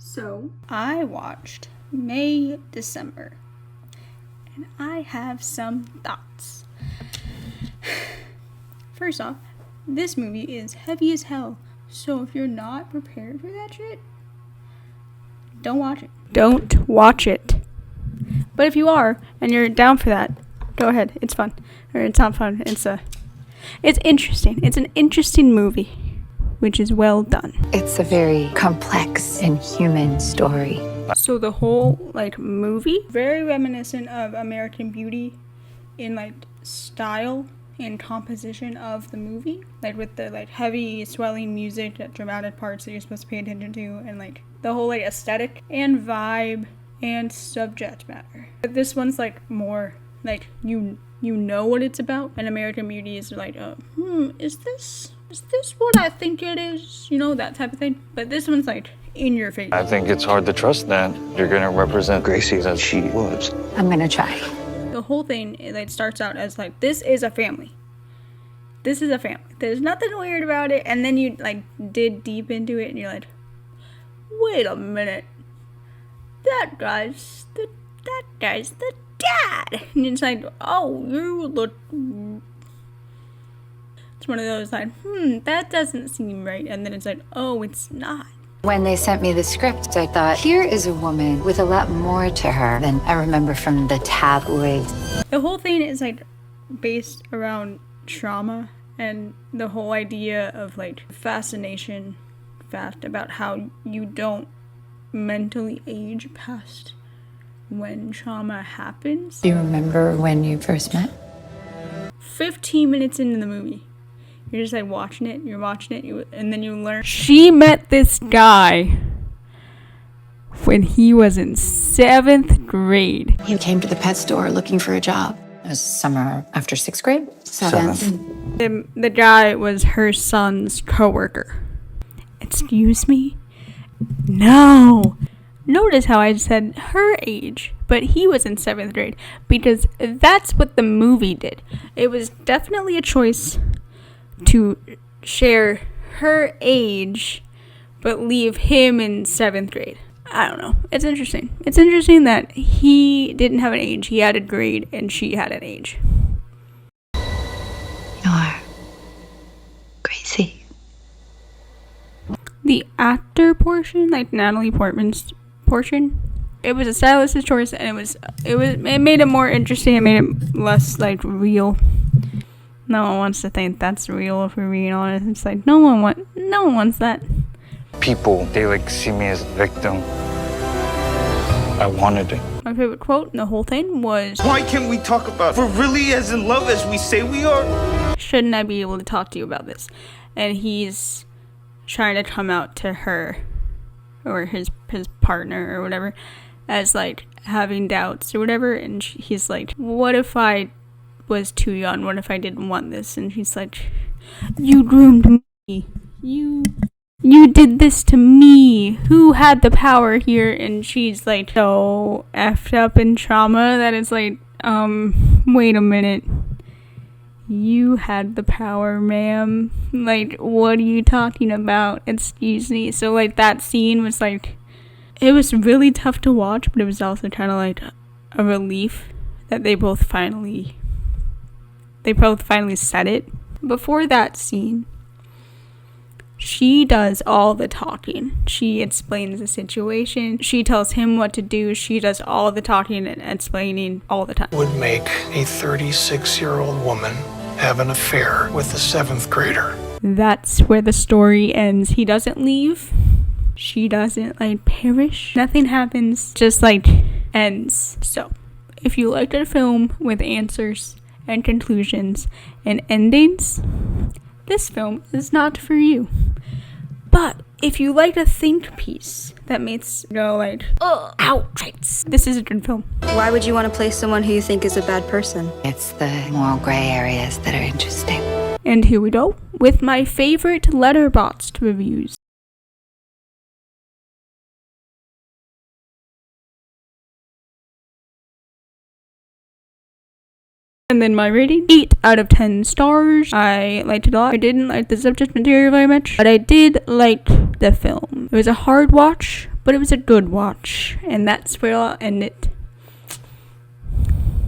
So I watched May, December, and I have some thoughts. First off, this movie is heavy as hell, so if you're not prepared for that shit, don't watch it. Don't watch it. But if you are, and you're down for that, go ahead. It's fun. Or it's not fun. It's interesting. It's an interesting movie, which is well done. It's a very complex and human story. So the whole, movie, very reminiscent of American Beauty in, style and composition of the movie. With the, heavy, swelling music at dramatic parts that you're supposed to pay attention to, and, the whole, aesthetic and vibe and subject matter. But this one's, more, you know what it's about. And American Beauty is is this what I think it is? You know, that type of thing. But this one's, in your face. I think it's hard to trust that you're going to represent Gracie as she was. I'm going to try. The whole thing, starts out as, this is a family. This is a family. There's nothing weird about it. And then you, dig deep into it, and you're like, wait a minute. That guy's the dad. And it's oh, you look... It's one of those, that doesn't seem right. And then it's oh, it's not. When they sent me the script, I thought, here is a woman with a lot more to her than I remember from the tabloids. The whole thing is, based around trauma and the whole idea of, fascination fact about how you don't mentally age past when trauma happens. Do you remember when you first met? 15 minutes into the movie. You're just watching it, and then you learn. She met this guy when he was in 7th grade. You came to the pet store looking for a job. It was summer after 6th grade? 7th. The guy was her son's coworker. Excuse me? No. Notice how I said her age, but he was in 7th grade, because that's what the movie did. It was definitely a choice to share her age, but leave him in 7th grade. I don't know. It's interesting. It's interesting that he didn't have an age. He had a grade, and she had an age. You're Gracie. The actor portion, Natalie Portman's portion, it was a stylist's choice, and it made it more interesting. It made it less real. No one wants to think that's real, if we're being honest. It's no one wants that. People, they see me as a victim. I wanted it. My favorite quote in the whole thing was, why can't we talk about it? We're really as in love as we say we are. Shouldn't I be able to talk to you about this? And he's trying to come out to her, or his partner or whatever, as having doubts or whatever. And he's what if I was too young? What if I didn't want this? And she's you groomed me. You did this to me. Who had the power here? And she's so effed up in trauma that it's wait a minute. You had the power, ma'am. What are you talking about? Excuse me. So that scene was it was really tough to watch, but it was also kind of a relief that they both finally said it. Before that scene, she does all the talking. She explains the situation. She tells him what to do. She does all the talking and explaining all the time. Would make a 36-year-old woman have an affair with a 7th grader. That's where the story ends. He doesn't leave. She doesn't perish. Nothing happens. Just ends. So, if you liked a film with answers and conclusions and endings, this film is not for you. But if you like a think piece that makes you go ouch, this is a good film. Why would you want to play someone who you think is a bad person? It's the moral gray areas that are interesting. And here we go with my favorite Letterboxd reviews. And then my rating, 8 out of 10 stars. I liked it a lot. I didn't like the subject material very much, but I did like the film. It was a hard watch, But it was a good watch, and that's where I'll end it.